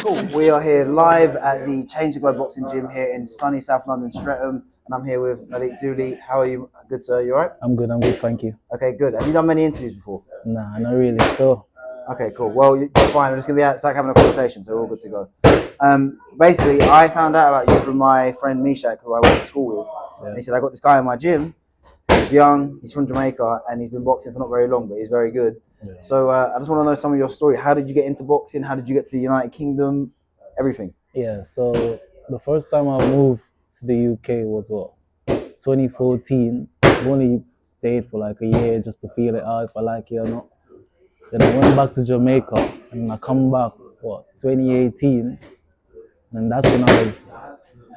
Cool. We are here live at the Change the Globe Boxing Gym here in sunny South London, Streatham, and I'm here with Malik Dooley. How are you? Good, sir. You alright? I'm good, thank you. Okay, good. Have you done many interviews before? Nah, not really, so. Okay, cool. Well, you're fine. We're just going to be like having a conversation, so we're all good to go. Basically, I found out about you from my friend Mishak, who I went to school with. Yeah. And he said, I got this guy in my gym. He's young, he's from Jamaica, and he's been boxing for not very long, but he's very good. Yeah. So I just want to know some of your story. How did you get into boxing? How did you get to the United Kingdom? Everything. Yeah, so the first time I moved to the UK was 2014. I only stayed for like a year just to feel it out if I like it or not. Then I went back to Jamaica and I come back, 2018. And that's when I was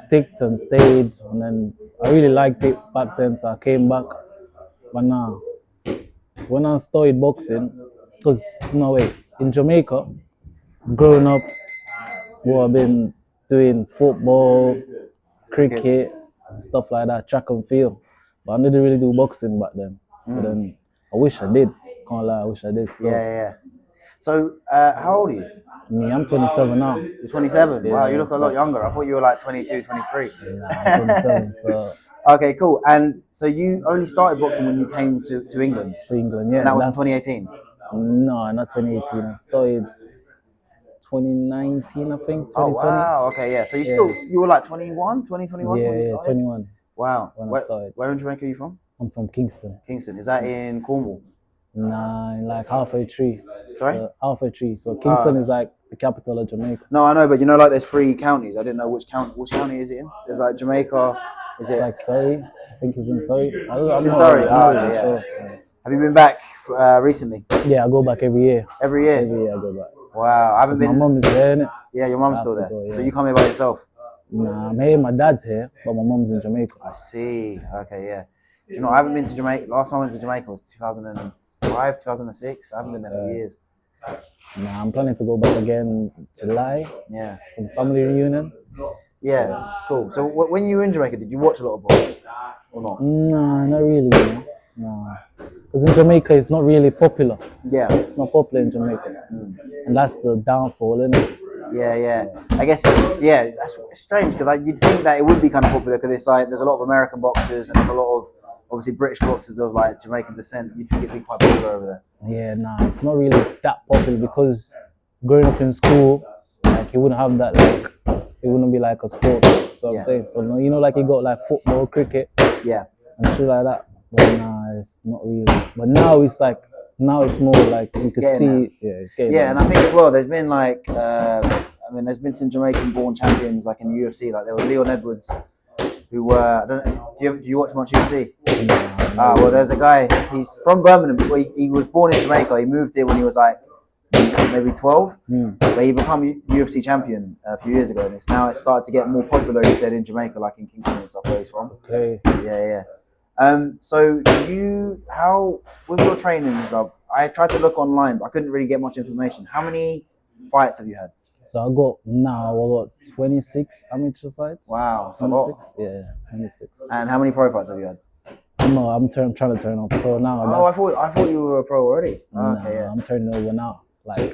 sticked and stayed. And then I really liked it back then, so I came back. But now, when I started boxing, because, in Jamaica, growing up, I've been doing football, cricket, stuff like that, track and field. But I didn't really do boxing back then. But then I wish I did. Can't lie, I wish I did still. Yeah. So, how old are you? Me, I'm 27 now. You're 27? Yeah, wow, you look a lot younger. I thought you were like 22, 23. Nah, I'm 27, so... Okay, cool. And so you only started boxing when you came to England? To England, yeah. And that was in 2018? No, not 2018. I started 2019, I think, 2020. Oh, wow. Okay, yeah. So you were like 21, 2021 when you started? 21. Wow. When I started. Where in Jamaica are you from? I'm from Kingston. Kingston. Is that in Cornwall? Nah, in like halfway tree. Sorry? So, halfway tree. So Kingston is like the capital of Jamaica. No, I know, but like there's 3 counties. I didn't know which county is it in? There's like Jamaica. It's like Surrey. I think it's in Surrey. It's in Surrey. Yeah. Sure. Have you been back recently? Yeah, I go back every year. Every year? Every year I go back. Wow. I haven't been. My mum is there, innit? Yeah, your mum's still there. Go, yeah. So you come here by yourself? Nah, I'm here. My dad's here, but my mum's in Jamaica. I see. Okay, yeah. Do you know, I haven't been to Jamaica. Last time I went to Jamaica was 2005, 2006. I haven't been there for years. Nah, I'm planning to go back again in July. Yeah. Some family reunion. Yeah, cool. So when you were in Jamaica, did you watch a lot of boxing or not? Nah, not really. Nah. Because in Jamaica, it's not really popular. Yeah. It's not popular in Jamaica. And that's the downfall, isn't it? Yeah. I guess, that's strange because you'd think that it would be kind of popular because it's like there's a lot of American boxers and there's a lot of obviously British boxers of like Jamaican descent. You'd think it'd be quite popular over there. Yeah, nah, it's not really that popular because growing up in school, like you wouldn't have that it wouldn't be like a sport. So I'm saying, so like you got like football, cricket, and shit like that. But nah, it's not really. But now it's more like you can see, it's getting. Yeah, and I think as well, there's been like, there's been some Jamaican-born champions like in the UFC. Like there was Leon Edwards, who were. I don't know. Do you watch much UFC? Well, there's a guy. He's from Birmingham. He was born in Jamaica. He moved here when he was like maybe 12. But he became UFC champion a few years ago, and it's started to get more popular. He said in Jamaica, like in Kingston and stuff, where he's from. Okay. Yeah. So how with your training and stuff? I tried to look online, but I couldn't really get much information. How many fights have you had? So I got 26 amateur fights. Wow, that's 26. Yeah, 26. And how many pro fights have you had? No, I'm trying to turn on pro now. Oh, I thought you were a pro already. Okay, yeah. I'm turning over now,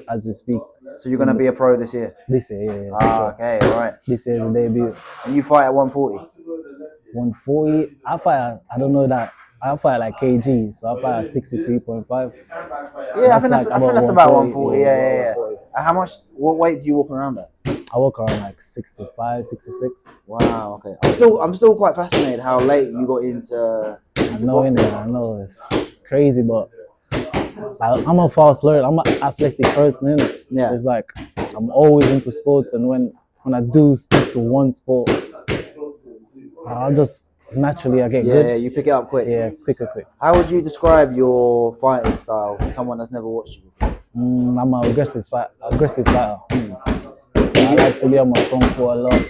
as we speak. So you're gonna be a pro this year? This year, yeah. Sure. Okay, all right. This year's the debut. And you fight at 140? 140. I fight like kg, so I fight at 63.5. Yeah, I think that's about 140. Yeah. And what weight do you walk around at? I walk around like 65, 66. Wow, okay. I'm still quite fascinated how late you got into boxing. I know, it's crazy, but I'm a fast learner. I'm an athletic person, innit? Yeah. So it's like I'm always into sports, and when I do stick to one sport, I'll just naturally I get good. Yeah, you pick it up quick. Yeah, quick. How would you describe your fighting style to someone that's never watched you before? I'm an aggressive fighter. So I like to be on my front foot a lot.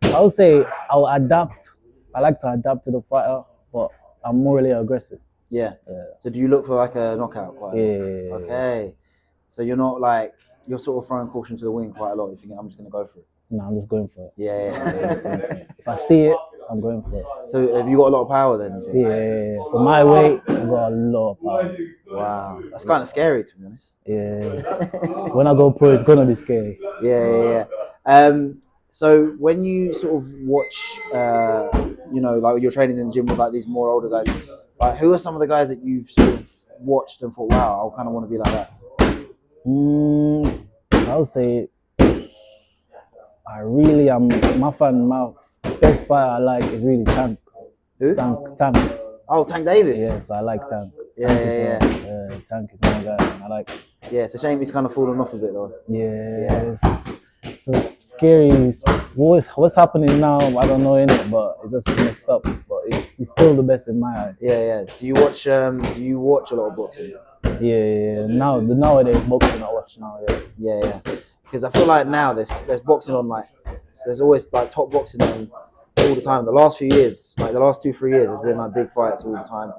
I would say I'll adapt. I like to adapt to the fighter, but I'm more really aggressive. Yeah. So do you look for like a knockout quite? Yeah. Okay. So you're not like, you're sort of throwing caution to the wind quite a lot. You're thinking, I'm just going to go for it. No, I'm just going for it. Yeah. If I see it, I'm going for it. So have you got a lot of power then? You think? Yeah, for my weight, I've got a lot of power. Wow, that's kind of scary to be honest. Yeah. When I go pro, it's gonna be scary. Yeah. So when you sort of watch, like you're training in the gym with like these more older guys, like who are some of the guys that you've sort of watched and thought, wow, I kind of want to be like that? I would say I really am. My best fighter I like is really Tank. Who? Tank. Oh, Tank Davis. Yes, I like Tank. Yeah. Tank is my guy. I like. Yeah, it's a shame he's kind of fallen off a bit though. Yeah. It's scary. What's happening now? I don't know in it, but it's just messed up. But it's still the best in my eyes. Yeah. Do you watch a lot of boxing? Yeah. Now the nowadays boxing I watch now. Yeah. Because I feel like now there's boxing on like there's always like top boxing on all the time. The last few years, like the last 2-3 years, there's been like big fights all the time.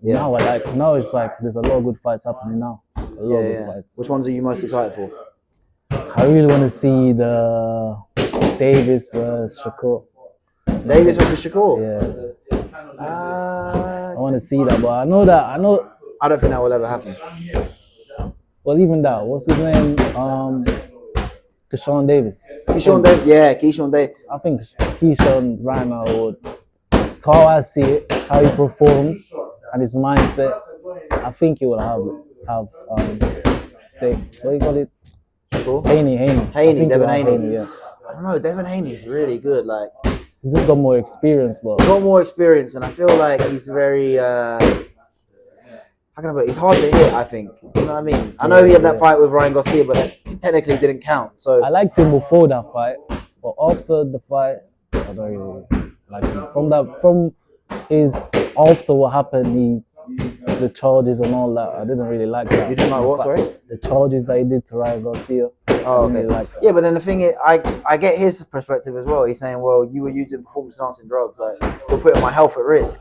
Yeah. Now it's like there's a lot of good fights happening now. A lot of good fights. Which ones are you most excited for? I really want to see the Davis versus Shakur. Davis versus Shakur? Yeah. I want to see that, but I know. I don't think that will ever happen. Well, even that. What's his name? Keyshawn Davis. Keyshawn Davis. Yeah, Keyshawn Davis. I think Keyshawn right now would. How I see it, how he performs, and his mindset, I think he will have what do you call it? Shakur? Haney. Devin Haney. Yeah. I don't know. Devin Haney's really good. Like he's just got more experience, but he's got more experience, and I feel like he's very. How can I put it? He's hard to hit, I think. You know what I mean? I know he had that fight with Ryan Garcia, but that technically didn't count. So I liked him before that fight, but after the fight, I don't really like him. From his after what happened, the charges and all that, I didn't really like that. You didn't like what? Sorry? The charges that he did to Ryan Garcia. Oh, okay. Really yeah, but then the thing is, I get his perspective as well. He's saying, well, you were using performance-enhancing drugs, like you're putting my health at risk.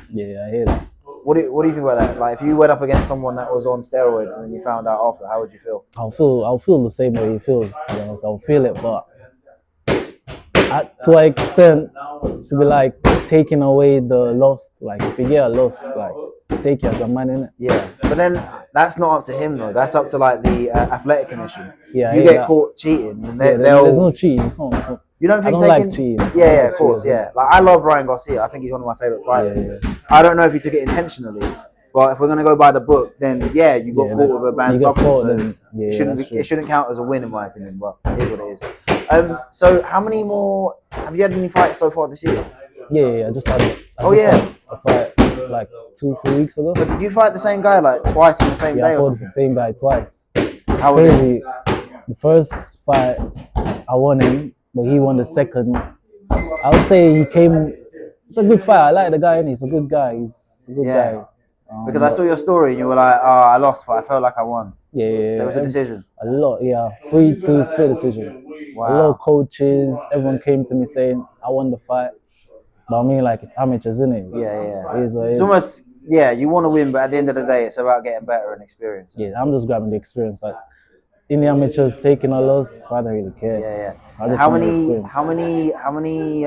Yeah, I hear that. What do you think about that? Like, if you went up against someone that was on steroids and then you found out after, how would you feel? I'll feel the same way he feels. To be honest, I'll feel it, but to an extent, to be like taking away the loss. Like, if you get a loss, like take it as a man, innit? Yeah, but then that's not up to him though. That's up to like the athletic commission. Yeah, if you get caught cheating, and there's no cheating. You don't think I don't like cheating. Yeah, of course, yeah. Like I love Ryan Garcia. I think he's one of my favorite fighters. Yeah. I don't know if he took it intentionally, but if we're gonna go by the book, then yeah, you got caught with a banned substance. It shouldn't count as a win in my opinion, but it is what it is. So how many more? Have you had any fights so far this year? Yeah. I just had a fight like 2-3 weeks ago. But did you fight the same guy like twice on the same day? I fought the same guy twice. How was it? The first fight I won him, but he won the second. I would say it's a good fight. I like the guy, and he's a good guy. He's a good guy. Because I saw your story and you were like, oh, I lost, but I felt like I won. Yeah. So it was a decision? A lot, yeah. 3-2 split decision. Wow. A lot of coaches, everyone came to me saying, I won the fight. But I mean, like, it's amateurs, isn't it? Yeah. It is what it is. It's almost, you want to win, but at the end of the day, it's about getting better and experience. Yeah, I'm just grabbing the experience. Like, in the amateurs, taking a loss, I don't really care. Yeah. How many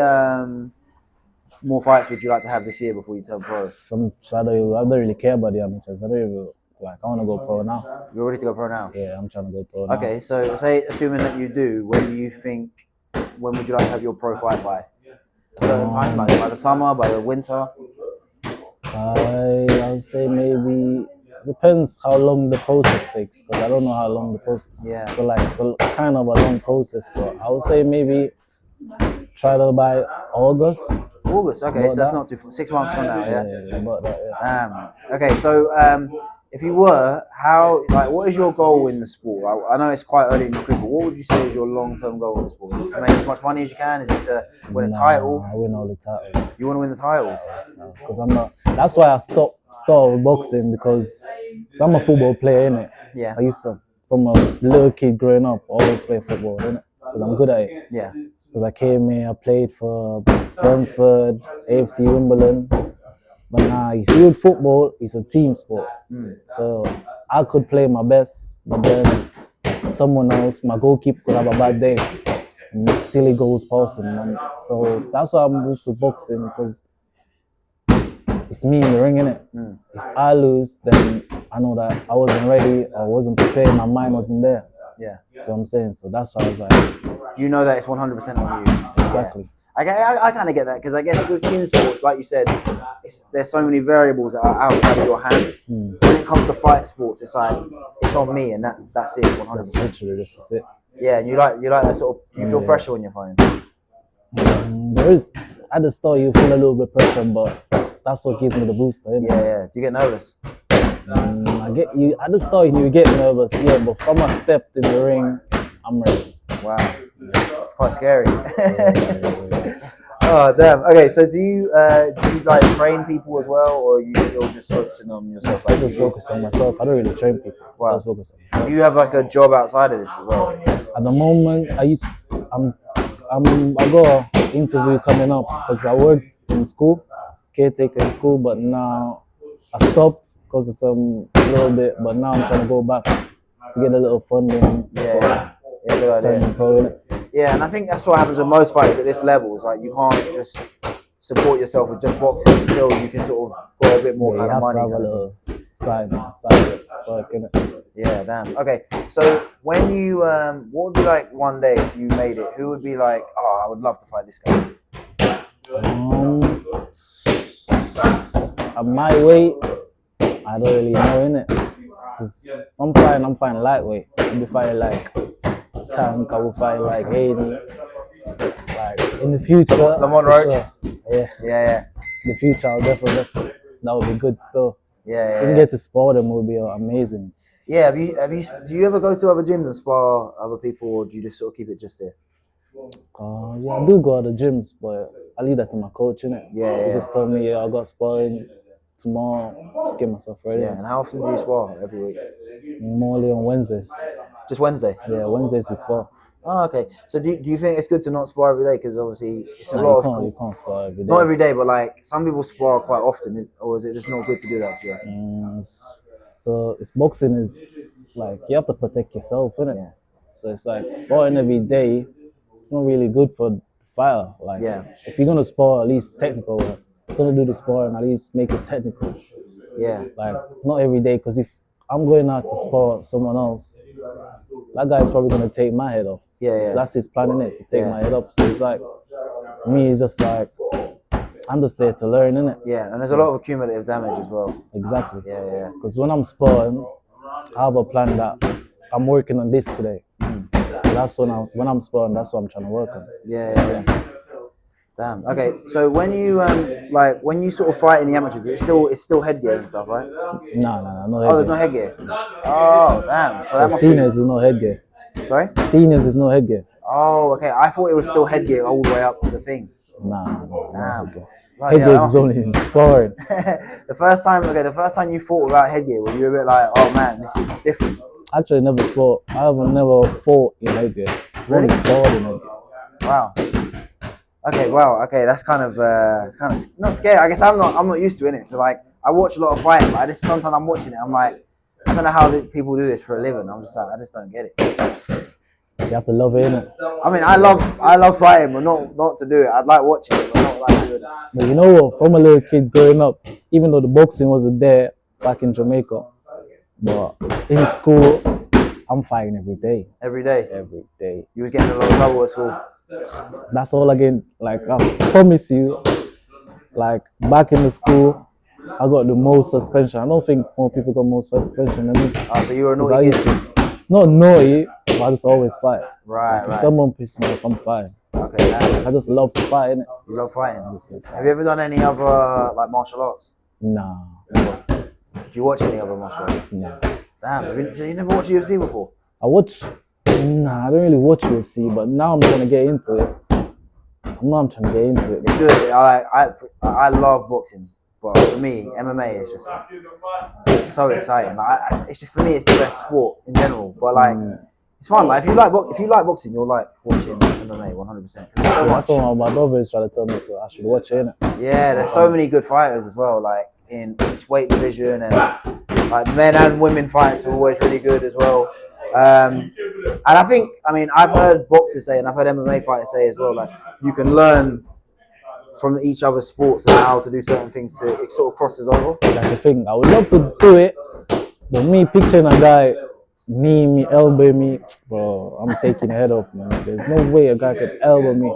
more fights would you like to have this year before you turn pro? I don't really care about the amateurs. I want to go pro now. You're ready to go pro now? Yeah, I'm trying to go pro now. Okay, so assuming that you do, when would you like to have your pro fight by? A certain time, like by the summer, by the winter? I would say maybe, depends how long the process takes, because I don't know how long the process. Yeah. So like it's kind of a long process, but I would say maybe try to by August. Okay, so that's not too far. 6 months from now, yeah. About that, yeah. Okay, so if you were, what is your goal in the sport? I know it's quite early in your career, but what would you say is your long-term goal in the sport? Is it to make as much money as you can? Is it to win a title? I win all the titles. You want to win the titles? Because I'm not. That's why I started with boxing, because I'm a football player, innit? Yeah. I used to, from a little kid growing up, always play football, innit? Because I'm good at it. Yeah. Because I came here, I played for Brentford, AFC Wimbledon. But now, you see, with football, it's a team sport. So I could play my best, but then someone else, my goalkeeper, could have a bad day. silly goals passing, man. So that's why I moved to boxing because it's me in the ring, innit? If I lose, then I know that I wasn't ready, I wasn't prepared, my mind wasn't there. Yeah. So I'm saying, so that's why I was like, you know that it's 100% on you. exactly. Yeah. I kind of get that because I guess with team sports, like you said, there's so many variables that are outside of your hands. When it comes to fight sports, it's like it's on me, and that's it, 100%. That's literally this is it. Yeah, and you like that sort of. You feel pressure when you're fighting. There is at the start you feel a little bit pressure, but that's what gives me the booster. Innit? Yeah. Do you get nervous? I get you at the start. You get nervous, yeah, but from I stepped in the ring, I'm ready. Wow, it's quite scary. Yeah. Oh damn. Okay, so do you like train people as well, or you're just focusing on yourself? I just focus on myself. I don't really train people. Wow. I just focus on myself. Do you have like a job outside of this as well? At the moment, I got an interview coming up because I worked in school, caretaker in school, but now I stopped because of some little bit. But now I'm trying to go back to get a little funding. Yeah, good idea. Pro, innit? Yeah, and I think that's what happens with most fighters at this level. It's like you can't just support yourself with just boxing until you can sort of go a bit more kind of money. You have to have a little side work, innit? Yeah, damn. Okay, so when you, what would be like one day if you made it? Who would be like, oh, I would love to fight this guy? At my weight, I don't really know, innit? Because I'm fighting lightweight. I'll be fighting like Tank, I will fight like Haney. Like in the future. Lamont Roach? Sure. Yeah. In the future, I'll definitely, that would be good still. Yeah. If we can get to spar them, would be amazing. Yeah, do you ever go to other gyms and spar other people, or do you just sort of keep it just there? Yeah, I do go to the gyms, but I leave that to my coach, innit? Yeah. He just told me, I got sparring tomorrow, just get myself ready. Yeah, and how often do you spar every week? Normally on Wednesdays. Just Wednesday? Yeah, Wednesdays we spar. Oh, okay. So do you think it's good to not spar every day? Because obviously it's a lot of... You can't spar every day. Not every day, but like some people spar quite often, or is it just not good to do that, do you reckon? So it's boxing is like you have to protect yourself, innit? Yeah. So it's like sparring every day. It's not really good for the fighter. Like if you're gonna spar, at least technical. If you're gonna do the sparring, at least make it technical. Yeah. Like not every day, because if I'm going out to spar someone else, that guy's probably gonna take my head off. Yeah. So that's his plan, innit? To take my head off. So it's like me, it's just like I'm just there to learn, innit? Yeah, and there's a lot of accumulative damage as well. Exactly. Yeah. Because when I'm sparring, I have a plan that I'm working on this today. So that's when I'm sparring, that's what I'm trying to work on. Yeah. Damn. Okay. So when you when you sort of fight in the amateurs, it's still headgear and stuff, right? No headgear. Oh, there's no headgear. Oh, damn. So that must seniors is no headgear. Sorry? Seniors is no headgear. Oh, okay. I thought it was still headgear all the way up to the thing. No headgear. Right, Headgear is only in sparring. The first time you fought without headgear, were you a bit like, oh man, this is different? Actually, never fought. I have never fought in headgear. Really? Only sparred in headgear. Wow. Okay, that's kind of not scary. I guess I'm not used to it. So like, I watch a lot of fighting, but sometimes I'm watching it, I'm like, I don't know how people do this for a living. I'm just like, I just don't get it. You have to love it, innit? I mean, I love fighting, but not to do it. I'd like watching it, but not like doing it. But you know what? From a little kid growing up, even though the boxing wasn't there back in Jamaica, but in school, I'm fighting every day. Every day? Every day. You was getting in a lot of trouble at school? That's all again. Like, I promise you, like, back in the school, I got the most suspension. I don't think more people got more suspension than me. Oh, so you were a naughty kid? Not naughty, but I just always fight. Right. If someone pisses me off, I'm fine. Okay, I just love to fight, innit? You love fighting? Have you ever done any other, like, martial arts? Nah. Do you watch any other martial arts? No. Damn, so you never watched UFC before? I don't really watch UFC, but now I'm trying to get into it. I'm trying to get into it. It's good. I love boxing, but for me, MMA is just so exciting. Like, it's just, for me, it's the best sport in general. But like, it's fun. Like, if you like boxing, you'll like watching MMA 100%. That's what my brother is trying to tell me I should watch it, innit? Yeah, there's so many good fighters as well. Like in each weight division, and like men and women fights are always really good as well. And I think, I mean, I've heard boxers say, and I've heard MMA fighters say as well, like you can learn from each other's sports and how to do certain things. It sort of crosses over. That's the thing. I would love to do it, but me picturing a guy knee me, elbow me, bro, I'm taking the head off, man. There's no way a guy could elbow me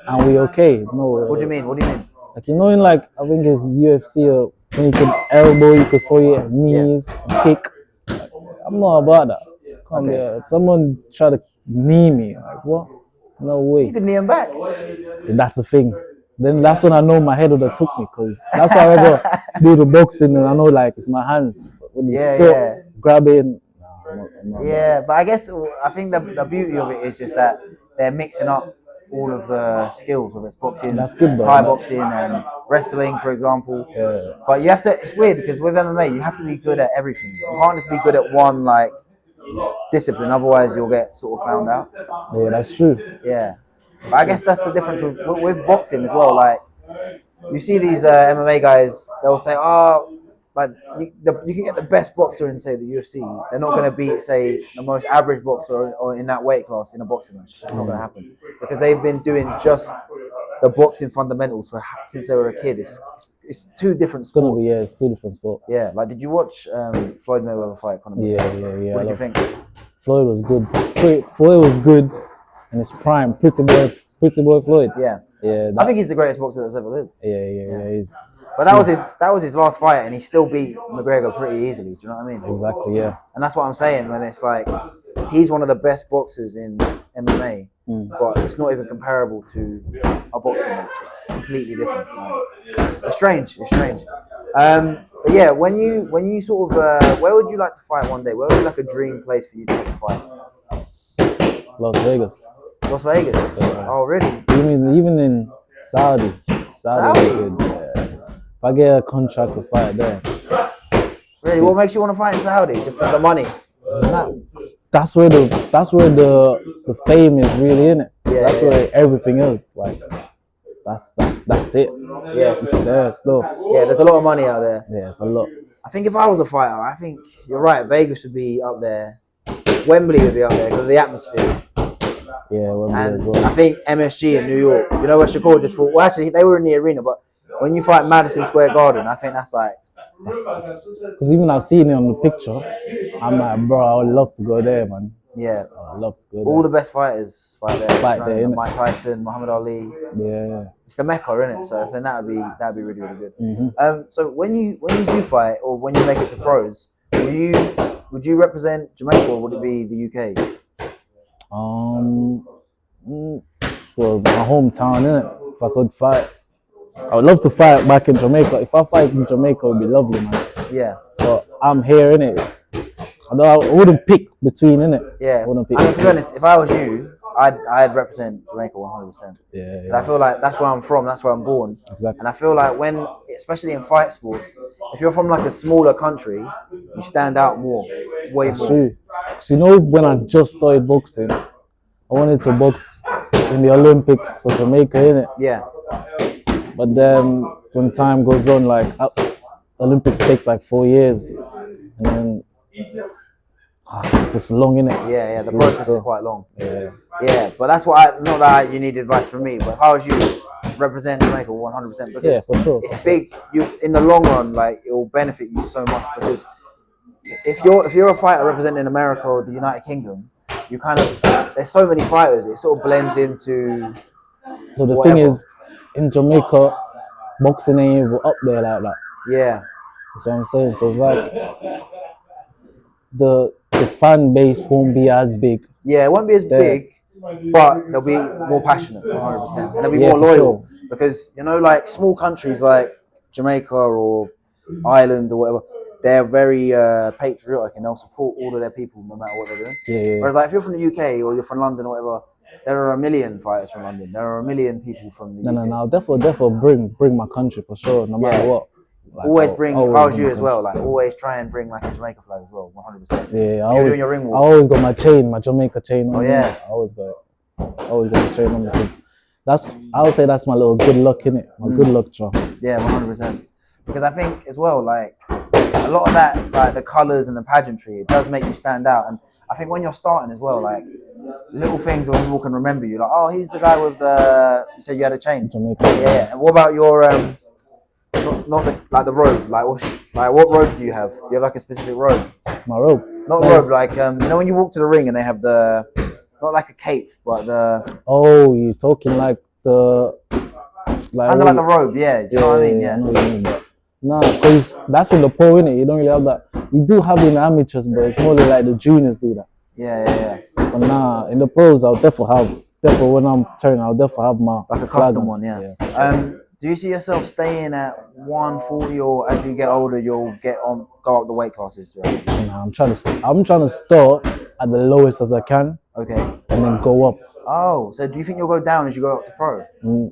and we okay. No. What do you mean? What do you mean? Like, you know, in like, I think it's UFC, when you can elbow, you could throw your knees, kick. Like, I'm not about that. Come here. If someone try to knee me, like, what? No way. You could knee him back. And that's the thing. Then that's when I know my head would have took me, because that's how I ever do the boxing, and I know like it's my hands. When you grab it. Yeah, but I guess I think the beauty of it is just that they're mixing up all of the skills, whether it's boxing, that's good, Thai boxing, and wrestling, for example. Yeah. But you have to. It's weird because with MMA, you have to be good at everything. You can't just be good at one like discipline, otherwise you'll get sort of found out. Yeah, that's true. Yeah, but I guess that's the difference with boxing as well. Like you see these MMA guys, they'll say, "Oh, like you can get the best boxer in say the UFC. They're not going to beat say the most average boxer or in that weight class in a boxing match. It's just not going to happen because they've been doing just the boxing fundamentals since they were a kid. It's two different sports. It's two different sports. Yeah, like did you watch Floyd Mayweather fight Conor McGregor? Yeah. What did you think? Floyd was good. Floyd was good in his prime. Pretty boy Floyd. Yeah. I think he's the greatest boxer that's ever lived. Yeah. But that was his last fight, and he still beat McGregor pretty easily. Do you know what I mean? Exactly. Yeah. And that's what I'm saying when it's like he's one of the best boxers in MMA, but it's not even comparable to a boxing match. It's completely different. Like, it's strange. But yeah, when you sort of where would you like to fight one day? Where would be like a dream place for you to fight? Las Vegas. Las Vegas. Oh, really? Even in Saudi is good. Yeah. If I get a contract to fight there. Really? What makes you want to fight in Saudi? Just for the money? That's where the fame is really in it. That's where everything is. Like that's it. Yes. It's there still. Yeah, there's a lot of money out there. Yeah, it's a lot. I think if I was a fighter, I think you're right. Vegas would be up there. Wembley would be up there because of the atmosphere. Yeah, Wembley and as well. I think MSG in New York. You know what Shakur just fought? Well, actually, they were in the arena, but when you fight Madison Square Garden, I think that's like. Because even I've seen it on the picture, I'm like, bro, I would love to go there, man. Yeah, I'd love to go there. All the best fighters fight there. Innit? Mike Tyson, Muhammad Ali. Yeah. It's the Mecca, isn't it? So I think that'd be really, really good. Mm-hmm. So when you do fight or when you make it to pros, would you represent Jamaica or would it be the UK? Well, my hometown, innit? If I could fight, I would love to fight back in Jamaica. If I fight in Jamaica, it would be lovely, man. Yeah. But I'm here, innit? I wouldn't pick between, innit? Yeah. I wouldn't pick. I mean, to be honest, if I was you, I'd represent Jamaica 100%. Yeah. I feel like that's where I'm from. That's where I'm born. Exactly. And I feel like especially in fight sports, if you're from like a smaller country, you stand out more, way That's more. True. So you know, when I just started boxing, I wanted to box in the Olympics for Jamaica, innit? Yeah. But then when time goes on, like Olympics takes like 4 years, and then it's just long, innit? Yeah. The process is quite long. Yeah. Yeah, but that's what not that you need advice from me, but if I was you, represent Jamaica 100% because for sure. It's big. You in the long run, like it will benefit you so much because if you're a fighter representing America or the United Kingdom, you kind of there's so many fighters, it sort of blends into. So the whatever. thing is, in Jamaica, boxing ain't even up there like that. Yeah. That's what I'm saying. So it's like the fan base won't be as big. Yeah, it won't be as big, but they'll be more passionate, 100%, and they'll be more loyal because like small countries like Jamaica or Ireland or whatever, they're very patriotic and they'll support all of their people no matter what they're doing. Yeah. Whereas like if you're from the UK or you're from London or whatever, there are a million fighters from London. There are a million people from the UK. No. Definitely bring my country for sure, no matter what. Like, always bring, if I was you as well, like always try and bring like a Jamaica flag as well, 100%. Yeah, You're doing your ring walk. I always got my chain, my Jamaica chain on. Oh yeah. I always got the chain on because I would say that's my little good luck, innit? My good luck charm. Yeah, 100%. Because I think as well, like a lot of that, like the colours and the pageantry, it does make you stand out. And I think when you're starting as well, like little things where people can remember you, like, oh, he's the guy with the. You said you had a chain. Jamaica. Yeah. And what about your not the like the robe? Like what robe do you have? Do you have like a specific robe? My robe. Not Nice. robe, like you know when you walk to the ring and they have the not like a cape, but the Oh, you're talking like the kind of like the robe, yeah. Do you know what I mean? Yeah. I know what you mean, but nah, because that's in the pro, innit? You don't really have that. You do have it in the amateurs, but it's more like the juniors do that. Yeah. But nah, in the pros, I'll definitely when I'm turning, I'll definitely have my Like a custom flag one, yeah. Do you see yourself staying at 140, or as you get older, you'll go up the weight classes? Right? Nah, I'm trying to start at the lowest as I can, Okay. and then go up. Oh, so do you think you'll go down as you go up to pro?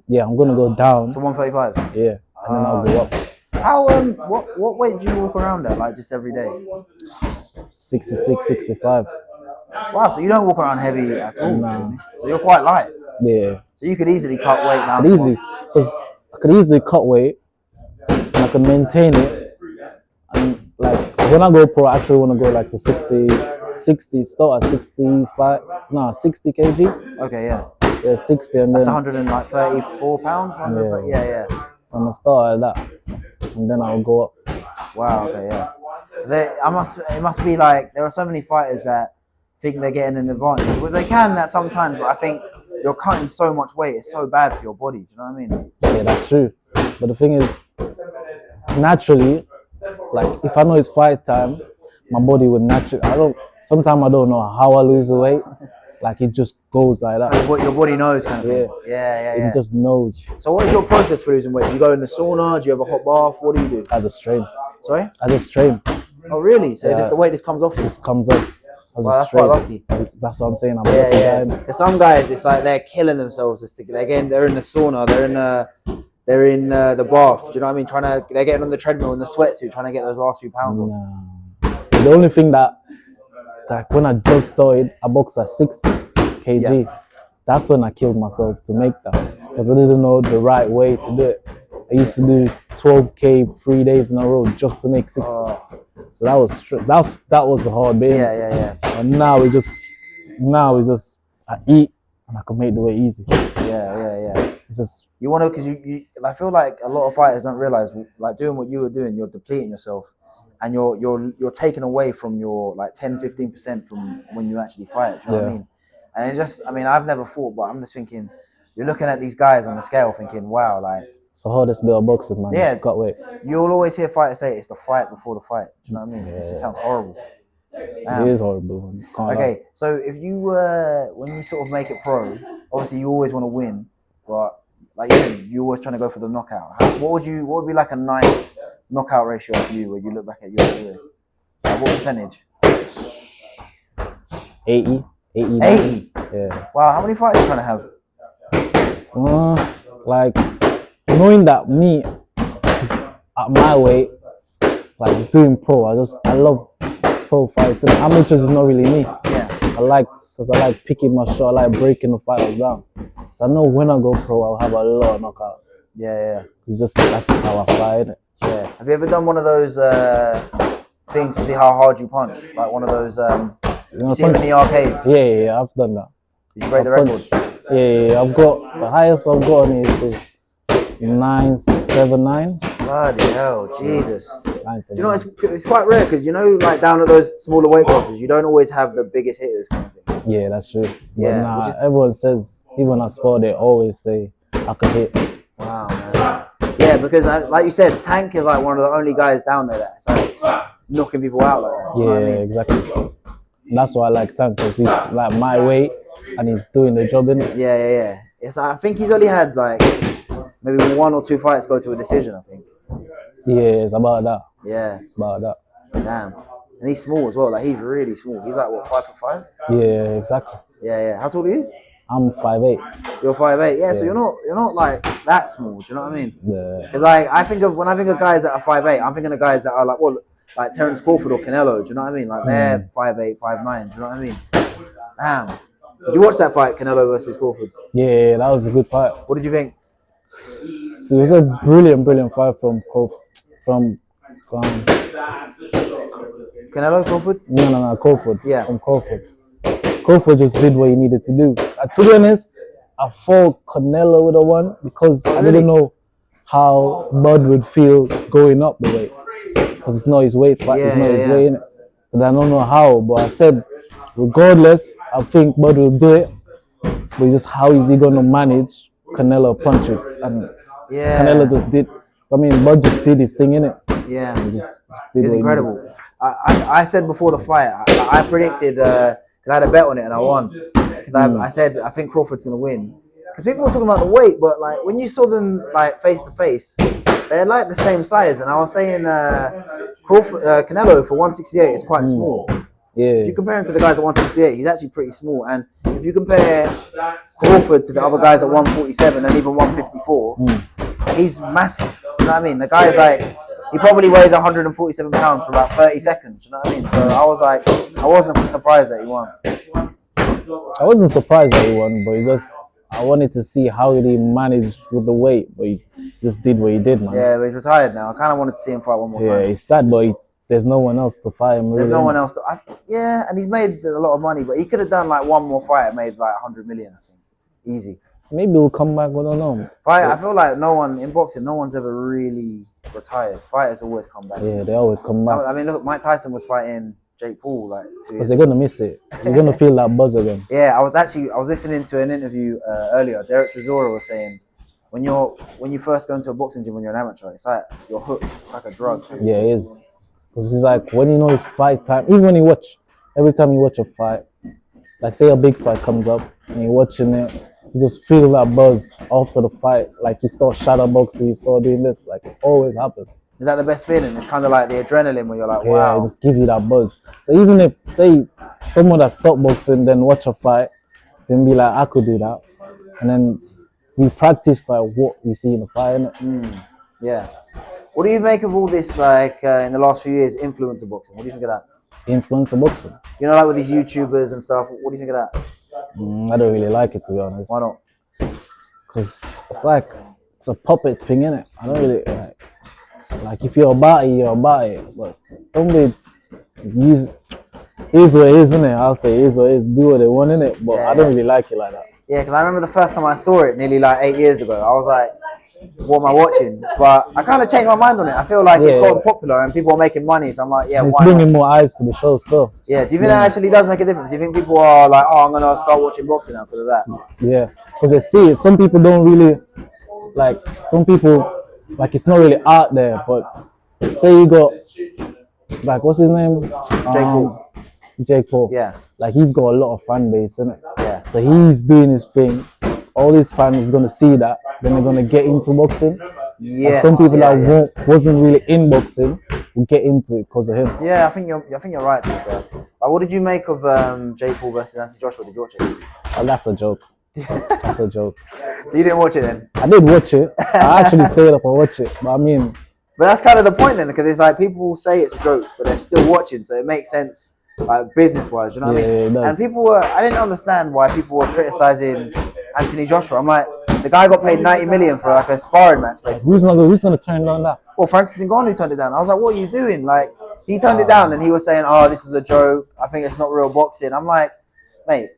Yeah, I'm gonna go down to 135. Yeah, and then I'll go up. How what weight do you walk around at, like just every day? 66, 65. Wow, so you don't walk around heavy at all, to be Nah. honest. So you're quite light. Yeah, So you could easily cut weight down. because I could easily cut weight, and I can maintain it. And like when I go pro, I actually want to go like to 60, start at 65, 60 kg. Okay, yeah. Yeah, 60, and That's then 134 pounds. 130, yeah. So I'm gonna start at that, and then I'll go up. Wow. Okay, yeah. It must be like there are so many fighters that think they're getting an advantage. Well, they can that sometimes, but I think you're cutting so much weight. It's so bad for your body. Do you know what I mean? Yeah, that's true. But the thing is, naturally, like if I know it's fight time, my body would naturally. Sometimes I don't know how I lose the weight. Like it just goes like that. So what your body knows, kind of thing. Yeah. It just knows. So what is your process for losing weight? Do you go in the sauna? Do you have a hot bath? What do you do? I just train. Sorry? I just train. Oh really? So Yeah. the weight just comes off you? Just comes up. Well, that's quite lucky. That's what I'm saying. I'm Yeah. Because some guys, it's like they're killing themselves. They're in the sauna. They're in the bath. Do you know what I mean? They're getting on the treadmill in the sweatsuit, trying to get those last few pounds off. Nah. The only thing that when I just started, I boxed at 60 kg. Yeah. That's when I killed myself to make that, because I didn't know the right way to do it. I used to do 12K 3 days in a row just to make 60. So that was a hard bit. Yeah. And now it's just I eat and I can make the way easy. Yeah. It's just You want to, because you I feel like a lot of fighters don't realize, like doing what you were doing, you're depleting yourself, and you're taking away from your like 10-15% from when you actually fight. Do you know what I mean? And it just, I mean, I've never fought, but I'm just thinking, you're looking at these guys on the scale, thinking, wow, like it's the hardest bit of boxing, man. Yeah. It's cut weight. You'll always hear fighters say it's the fight before the fight. Do you know what I mean? It just sounds horrible. It is horrible. Man. Okay, so if you when you sort of make it pro, obviously you always want to win, but like you're always trying to go for the knockout. What would be like a nice knockout ratio for you when you look back at your career? Like what percentage? 80. 80? Yeah. Wow, how many fights are you trying to have? Like knowing that me at my weight, like doing pro, I love pro fights. And amateurs is not really me. Yeah. I like picking my shot, I like breaking the fighters down. So I know when I go pro, I'll have a lot of knockouts. Yeah. It's just that's just how I fight it. Yeah. Have you ever done one of those things to see how hard you punch? Like one of those you see them in the arcades? Yeah, I've done that. Did you break the record? Yeah, I've got the highest I've gotten is 979. Bloody hell, Jesus. 979. You know, it's quite rare because, you know, like down at those smaller weight classes, you don't always have the biggest hitters kind of thing. Yeah, that's true. Yeah, but everyone says, even at sport, they always say I could hit. Wow, man. Yeah, because like you said, Tank is like one of the only guys down there that's like knocking people out like that. Yeah, what I mean? Exactly. That's why I like Tank, because he's like my weight and he's doing the job in it. Yeah. Yes, I think he's only had like maybe 1 or 2 fights go to a decision, I think. Yeah, it's about that. Yeah. It's about that. Damn. And he's small as well. Like he's really small. He's like what, 5'5"? Yeah, exactly. Yeah. How tall are you? I'm 5'8". You're 5'8". Yeah, so you're not like that small. Do you know what I mean? Yeah. Because like when I think of guys that are 5'8", I'm thinking of guys that are like Terence Crawford or Canelo. Do you know what I mean? Like they're 5'8", 5'9". Do you know what I mean? Damn. Did you watch that fight, Canelo versus Crawford? Yeah, that was a good fight. What did you think? So it was a Canelo Crawford? No, Crawford. Yeah. From Crawford. Crawford just did what he needed to do. To be honest, I thought Canelo would have won because I didn't know how Bud would feel going up the weight. Because it's not his weight, but it's not his weight, innit? So I don't know how, but I said, regardless, I think Bud will do it. But just how is he going to manage Canelo punches? And Canelo just did, Bud just did his thing, innit? Yeah. He just did it was incredible. I said before the fight, I predicted, because I had a bet on it and I won. I said, I think Crawford's going to win. Because people were talking about the weight, but like when you saw them like face to face, they're like the same size. And I was saying Canelo for 168 is quite small. Yeah. If you compare him to the guys at 168, he's actually pretty small. And if you compare Crawford to the other guys at 147 and even 154, he's massive. You know what I mean? The guy's like, he probably weighs 147 pounds for about 30 seconds. You know what I mean? So I was like, I wasn't surprised that he won. I wasn't surprised that he won, but I wanted to see how did he manage with the weight, but he just did what he did, man. Yeah, but he's retired now. I kind of wanted to see him fight one more time. Yeah, it's sad, but there's no one else to fight him. There's no one else. And he's made a lot of money, but he could have done like one more fight and made like 100 million, I think. Easy. Maybe he'll come back, I don't know. I feel like in boxing, no one's ever really retired. Fighters always come back. Yeah, they always come back. I mean, look, Mike Tyson was fighting Jake Paul like 2 years because they're gonna miss it. They're gonna feel that buzz again. Yeah, I was listening to an interview earlier. Derek Chisora was saying when you first go into a boxing gym when you're an amateur, it's like you're hooked. It's like a drug. Yeah, it is. Because it's like when you know it's fight time. Even when every time you watch a fight, like say a big fight comes up and you're watching it, you just feel that buzz after the fight. Like you start shadow boxing, you start doing this. Like it always happens. Is that the best feeling? It's kind of like the adrenaline where you're like, wow. Yeah, it just give you that buzz. So even if, say, someone that stopped boxing, then watch a fight, then be like, I could do that. And then we practice like what you see in the fight, innit? Yeah. What do you make of all this, like, in the last few years, influencer boxing? What do you think of that? Influencer boxing? You know, like with these YouTubers and stuff, what do you think of that? I don't really like it, to be honest. Why not? Because it's a puppet thing, innit? I don't really like if you're about it, you're about it. But don't be use. It is what it is, innit? I'll say it is what it is. Do what they want, innit? But I don't really like it like that. Yeah, because I remember the first time I saw it nearly like 8 years ago. I was like, what am I watching? But I kind of changed my mind on it. I feel like it's gotten popular and people are making money. So I'm like, yeah, it's bringing more eyes to the show still. Yeah, do you think that actually does make a difference? Do you think people are like, oh, I'm going to start watching boxing now because of that? Yeah, because they see it. Some people don't really, like, some people, like, it's not really out there. But say you got, like, what's his name? Jake Paul. Yeah. Like, he's got a lot of fan base, innit? Yeah. So he's doing his thing. All his fans is gonna see that. Then they're gonna get into boxing. Yes. And some people that wasn't really in boxing will get into it because of him. Yeah, I think you're right. To be fair. What did you make of Jake Paul versus Anthony Joshua? Did you watch it? Oh, that's a joke. That's a joke. So you didn't watch it then? I did watch it. I actually stayed up and watched it. But I mean, but that's kind of the point then, because it's like people say it's a joke, but they're still watching, so it makes sense, like business-wise. You know what I mean? It does. And people I didn't understand why people were criticizing Anthony Joshua. I'm like, the guy got paid 90 million for like a sparring match, basically. Who's gonna turn down that? Well, Francis Ngannou turned it down. I was like, what are you doing? Like, he turned it down and he was saying, oh, this is a joke. I think it's not real boxing. I'm like, mate,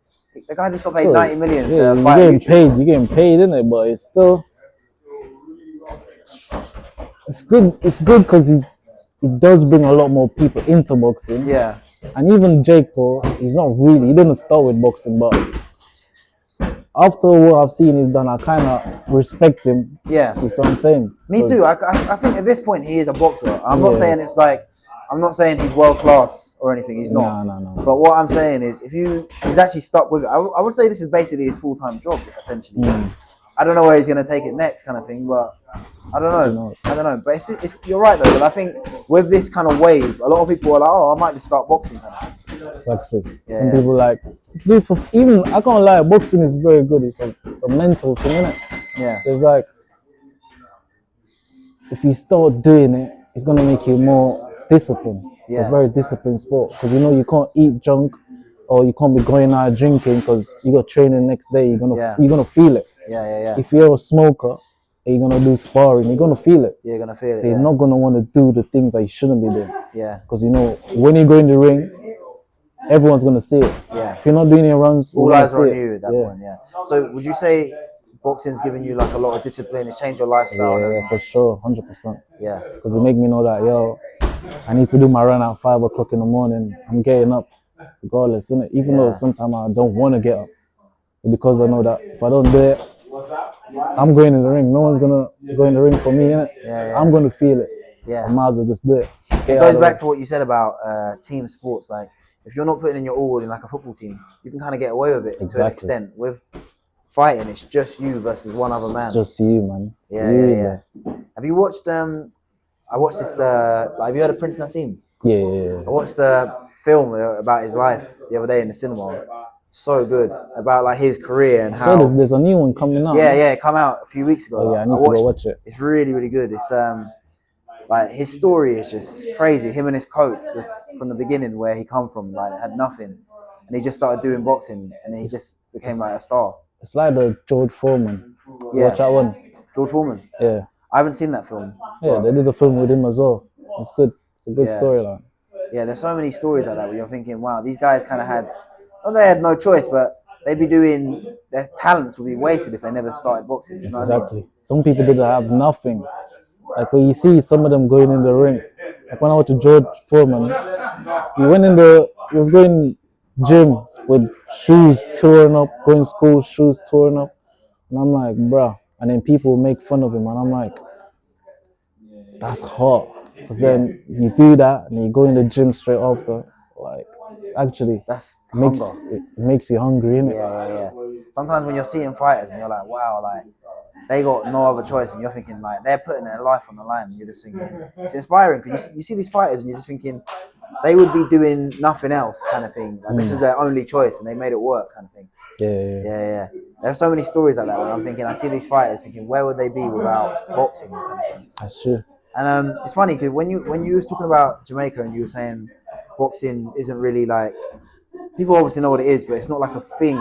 the guy just got paid 90 million to fight. You're getting paid, isn't it? But it's still, it's good because it does bring a lot more people into boxing. Yeah. And even Jake Paul, he didn't start with boxing, but after what I've seen he's done, I kind of respect him. Yeah. That's what I'm saying. Me too. I think at this point he is a boxer. I'm not saying it's like, I'm not saying he's world class or anything. He's not. No. But what I'm saying is, he's actually stuck with it. I would say this is basically his full-time job, essentially. I don't know where he's going to take it next, kind of thing. But I don't know. But you're right though. But I think with this kind of wave, a lot of people are like, oh, I might just start boxing. Kind of. Exactly. Yeah. Some people like, just do it for, even, I can't lie, boxing is very good. It's a mental thing, isn't it? Yeah. It's like, if you start doing it, it's going to make you more disciplined. It's a very disciplined sport. Because you know you can't eat junk or you can't be going out drinking because you got training next day. You're gonna feel it. Yeah. If you're a smoker, and you're gonna do sparring, you're gonna feel it. You're gonna feel it. So you're Yeah. not gonna want to do the things that you shouldn't be doing. Yeah. Because when you go in the ring, everyone's gonna see it. Yeah. If you're not doing your runs, All we're gonna eyes are see on it. you at that point. Yeah. So would you say boxing's given you like a lot of discipline? It's changed your lifestyle. Yeah, for sure, 100%. Yeah. Because it make me know that I need to do my run at 5 o'clock in the morning. I'm getting up, regardless, innit? Even though sometimes I don't want to get up, because I know that if I don't do it, I'm going in the ring. No one's gonna go in the ring for me, innit? Yeah, So I'm gonna feel it. Yeah. So I might as well just do it. It goes back to what you said about team sports. Like, if you're not putting in your all in like a football team, you can kind of get away with it to an extent. With fighting, it's just you versus one other man. Just you, man. Yeah. Have you watched? I watched this. Have you heard of Prince Nassim? Yeah. I watched the film about his life the other day in the cinema. So good, about like his career and how. So there's a new one coming out. Yeah, it came out a few weeks ago. Oh yeah, I need to go watch it. It's really, really good. It's like his story is just crazy. Him and his coach, just from the beginning, where he come from, like had nothing, and he just started doing boxing, and he just became like a star. It's like the George Foreman. Watch that one. George Foreman. Yeah. I haven't seen that film. Yeah, they did a film with him as well. It's good. It's a good storyline. Yeah, there's so many stories like that where you're thinking, wow, these guys kind of had, well, they had no choice, but they'd be doing, their talents would be wasted if they never started boxing. You know what I mean? Some people didn't have nothing. Like when you see some of them going in the ring. Like when I went to George Foreman, he was going gym with shoes torn up, going school, shoes torn up. And I'm like, bruh. And then people make fun of him, and I'm like, that's hot. Because then you do that, and you go in the gym straight after. Like, it's actually, it makes you hungry, innit? Yeah. Sometimes when you're seeing fighters, and you're like, wow, like, they got no other choice, and you're thinking, like, they're putting their life on the line, and you're just thinking, it's inspiring, because you see these fighters, and you're just thinking, they would be doing nothing else, kind of thing. Like, this is their only choice, and they made it work, kind of thing. Yeah. There are so many stories like that where I'm thinking, I see these fighters thinking, where would they be without boxing? That's true. And it's funny because when you was talking about Jamaica and you were saying boxing isn't really like, people obviously know what it is, but it's not like a thing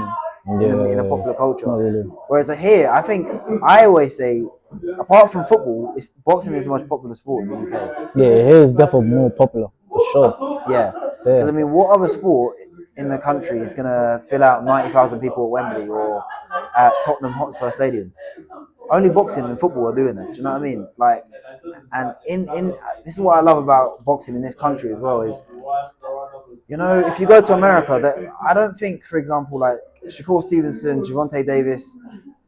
in a popular culture. Really. Whereas here, I always say, apart from football, boxing is the most popular sport in the UK. Yeah, here is definitely more popular, for sure. Yeah. Because I mean, what other sport in the country is going to fill out 90,000 people at Wembley or at Tottenham Hotspur Stadium? Only boxing and football are doing that. Do you know what I mean? Like, and in this is what I love about boxing in this country as well is, you know, if you go to America, that I don't think, for example, like Shakur Stevenson, Gervonta Davis,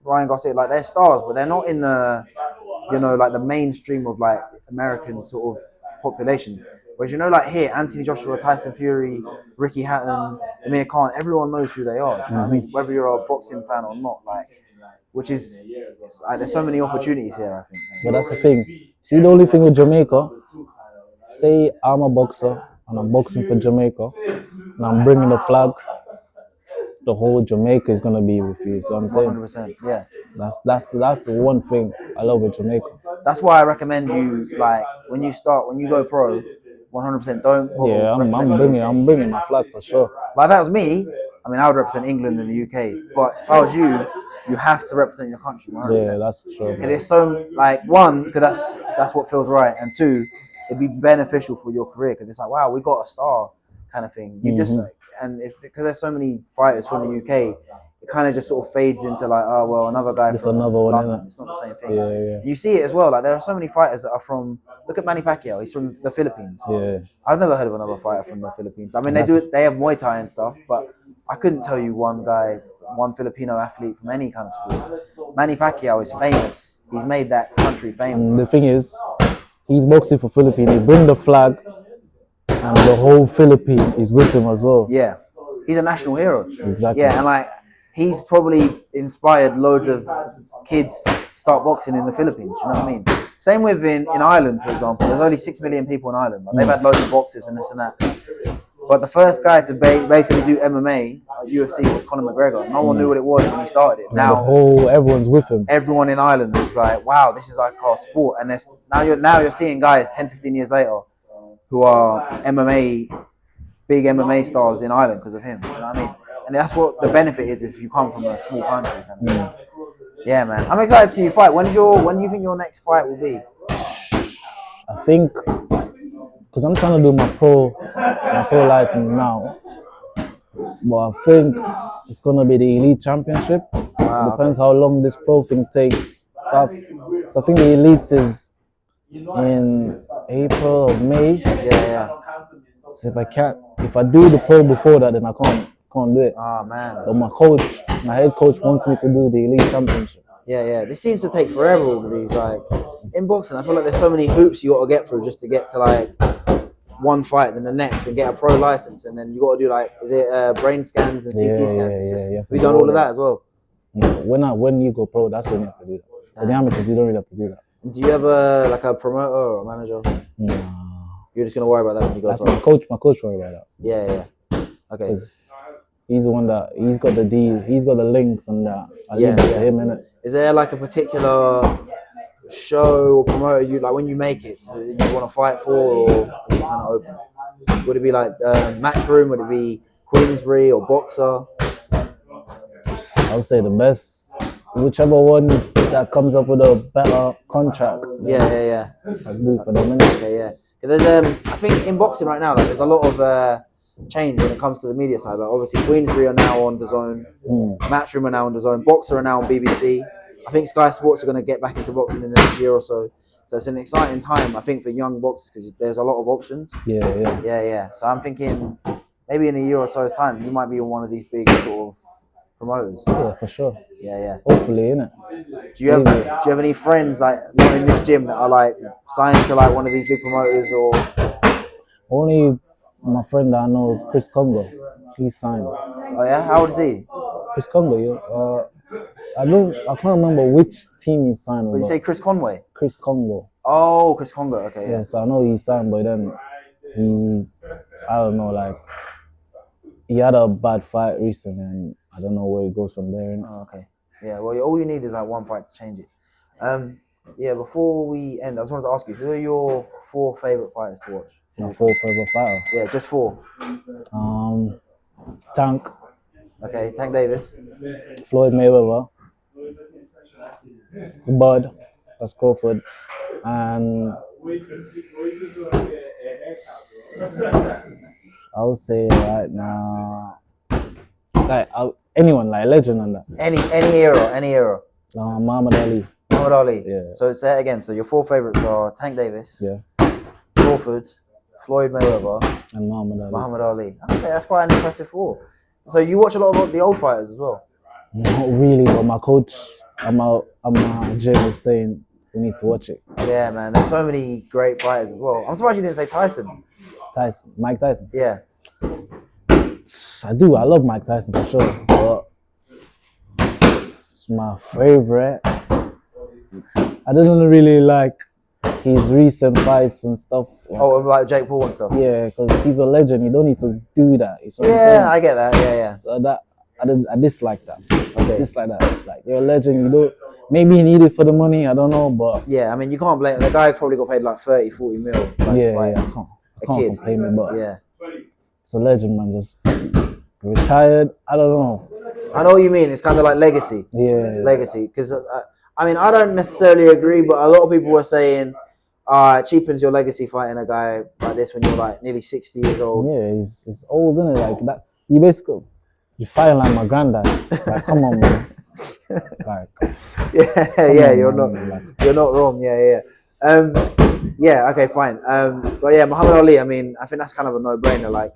Ryan Garcia, like they're stars, but they're not in the, you know, like the mainstream of like American sort of population. Whereas, you know, like here, Anthony Joshua, Tyson Fury, Ricky Hatton, Amir Khan, everyone knows who they are. Do you know what I mean? Whether you're a boxing fan or not, like, which is, like, there's so many opportunities here, I think. But that's the thing. See, the only thing with Jamaica, say I'm a boxer and I'm boxing for Jamaica and I'm bringing the flag, the whole Jamaica is gonna be with you. So I'm saying, 100%, yeah. That's the one thing I love with Jamaica. That's why I recommend you, like, when you go pro, 100% don't. Yeah, I'm bringing my flag for sure. Like, if that was me, I mean, I would represent England and the UK. But if I was you, you have to represent your country. 100%. Yeah, that's for sure. And it's so, like, one, because that's what feels right, and two, it'd be beneficial for your career because it's like, wow, we got a star, kind of thing. You just like, and because there's so many fighters from the UK, it kind of just sort of fades into like, oh well, another guy from another one, London. It's not the same thing. Yeah. You see it as well. Like, there are so many fighters that are from. Look at Manny Pacquiao. He's from the Philippines. Yeah. I've never heard of another fighter from the Philippines. I mean, they have Muay Thai and stuff, but I couldn't tell you one Filipino athlete from any kind of sport. Manny Pacquiao is famous. He's made that country famous. And the thing is, he's boxing for Philippines. He bring the flag, and the whole Philippines is with him as well. Yeah, he's a national hero. Exactly. Yeah, and like, he's probably inspired loads of kids to start boxing in the Philippines. You know what I mean? Same with in Ireland, for example. There's only 6 million people in Ireland. Like, they've had loads of boxers and this and that. But the first guy to basically do MMA at UFC was Conor McGregor. No one knew what it was when he started it. Now everyone's with him. Everyone in Ireland was like, wow, this is like our sport. And now you're seeing guys 10, 15 years later who are big MMA stars in Ireland because of him. You know what I mean? And that's what the benefit is if you come from a small country. Yeah, man. I'm excited to see you fight. When do you think your next fight will be? I think because I'm trying to do my pro license now, but I think it's gonna be the elite championship. It depends how long this pro thing takes. So I think the elite is in April or May. Yeah. So if I do the pro before that, then I can't do it. Oh man. But my head coach wants me to do the elite championship. Yeah. This seems to take forever. All of these, like in boxing, I feel like there's so many hoops you got to get through just to get to like one fight, then the next, and get a pro license, and then you got to do like, is it brain scans and CT scans? Yeah. We've done all of that as well. No, when you go pro, that's when you have to do that. For the amateurs, you don't really have to do that. Do you have a promoter or a manager? No. You're just gonna worry about that when you go. My coach worry about that. Yeah. Okay. He's the one that he's got the deal, he's got the links and that. I leave that to him, innit? Is there like a particular show or promoter you like when you make it you want to fight for, or is it kind of open? Would it be like Matchroom? Would it be Queensbury or Boxer? I would say the best, whichever one that comes up with a better contract. Yeah. I'll do it for them, innit? Okay, yeah. There's I think in boxing right now, like there's a lot of change when it comes to the media side. Like obviously Queensbury are now on DAZN, Matchroom are now on DAZN, Boxer are now on BBC. I think Sky Sports are going to get back into boxing in the next year or so. So it's an exciting time, I think, for young boxers because there's a lot of options. Yeah. So I'm thinking maybe in a year or so's time, you might be on one of these big sort of promoters. Yeah, for sure. Yeah. Hopefully, innit? Do you have any friends like not in this gym that are like signed to like one of these big promoters or? Only my friend that I know, Chris Congo. He's signed. Oh yeah, how old is he? Chris Congo, I can't remember which team he's signed with. Did you say Chris Conway? Chris Congo. Oh, Chris Congo. Okay. Yeah, so I know he's signed, but then I don't know, like he had a bad fight recently, and I don't know where it goes from there. Oh, okay. Yeah. Well, all you need is like one fight to change it. Yeah. Before we end, I just wanted to ask you, who are your 4 favorite fighters to watch? My 4 favorite fighters. Yeah, just 4. Tank. Okay, Tank Davis. Floyd Mayweather. Bud. That's Crawford. And I would say right now, like anyone, like legend and that. Any era. Muhammad Ali. Muhammad Ali. Yeah. So say it again. So your 4 favorites are Tank Davis. Yeah. Crawford, Floyd Mayweather, and Muhammad Ali. Okay, that's quite an impressive 4. So you watch a lot of the old fighters as well? Not really, but my coach, I'm gym is saying we need to watch it. Yeah, man. There's so many great fighters as well. I'm surprised you didn't say Tyson. Mike Tyson. Yeah. I do. I love Mike Tyson for sure, but my favorite. I didn't really like his recent fights and stuff. Like Jake Paul and stuff. Yeah, because he's a legend. You don't need to do that. I get that. Yeah. So I dislike that. Okay. Dislike that. Like you're a legend. You don't. Maybe he need it for the money. I don't know, but yeah. I mean, you can't blame the guy. Probably got paid like 30, 40 mil. I can't complain about. Yeah. It's a legend, man. Just retired. I don't know. I know what you mean. It's kind of like legacy. Yeah. Legacy. Because I mean, I don't necessarily agree, but a lot of people were saying, it cheapens your legacy fighting a guy like this when you're like nearly 60 years old. Yeah, he's old, isn't it? Like that. You fighting like my granddad. Like, come on, man. Like, you're not wrong. Yeah. Yeah. Okay, fine. But yeah, Muhammad Ali. I mean, I think that's kind of a no-brainer. Like,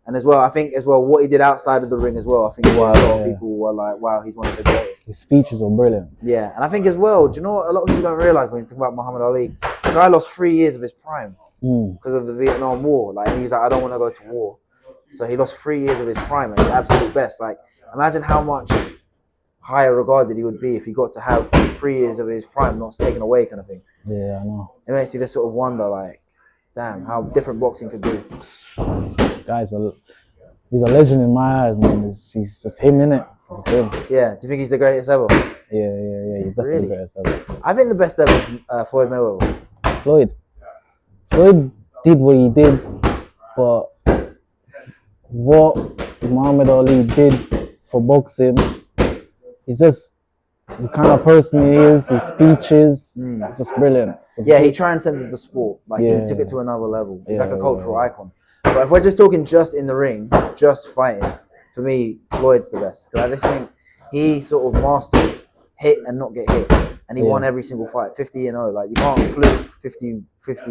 and as well, I think as well what he did outside of the ring as well. I think a lot of people were like, "Wow, he's one of the greatest." His speeches are brilliant. Yeah, and I think as well, do you know what a lot of people don't realize when you think about Muhammad Ali? The guy lost 3 years of his prime because of the Vietnam War. Like, he was like, "I don't want to go to war," so he lost 3 years of his prime at his absolute best. Like, imagine how much higher regarded he would be if he got to have 3 years of his prime not taken away, kind of thing. Yeah, I know. It makes you just sort of wonder, like, damn, how different boxing could be. He's a legend in my eyes, man. He's just him, innit? It's just him. Yeah. Do you think he's the greatest ever? Yeah. He's definitely the greatest ever. I think the best ever is Floyd Mayweather. Floyd did what he did, but what Muhammad Ali did for boxing, it's just the kind of person he is, his speeches, it's just brilliant. So Yeah, he transcended the sport. Like he took it to another level. He's like a cultural icon. But if we're just talking just in the ring, just fighting, for me, Floyd's the best. Because I just think he sort of mastered hit and not get hit. And he won every single fight, 50-0. Like you can't fluke 50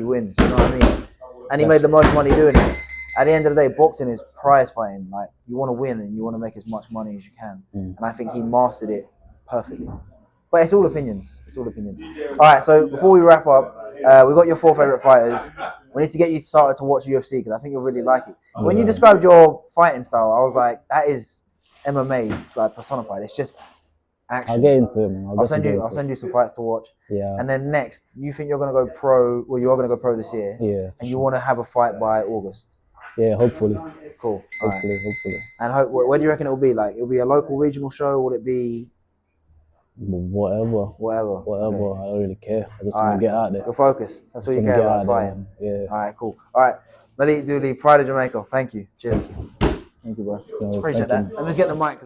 wins, you know what I mean? And he made the most money doing it. At the end of the day, boxing is prize fighting. Like you want to win and you want to make as much money as you can. And I think he mastered it perfectly. But it's all opinions. It's all opinions. All right, so before we wrap up, we got your 4 favorite fighters. We need to get you started to watch UFC because I think you'll really like it. When you described your fighting style, I was like, that is MMA like personified. It's just action. I'll get into it, man. I'll send you some fights to watch. Yeah. And then next, you think you're going to go pro? Well, you are going to go pro this year. Yeah. And you want to have a fight by August. Yeah, hopefully. Cool. Hopefully. And where do you reckon it'll be? Like, it'll be a local regional show? Will it be? Whatever. Okay. I don't really care. I just want to get out there. You're focused. That's what you care about, fighting. Yeah. All right, cool. All right. Malik Dooley, Pride of Jamaica. Thank you. Cheers. Thank you, bro. No, Appreciate that. Let me just get the mic.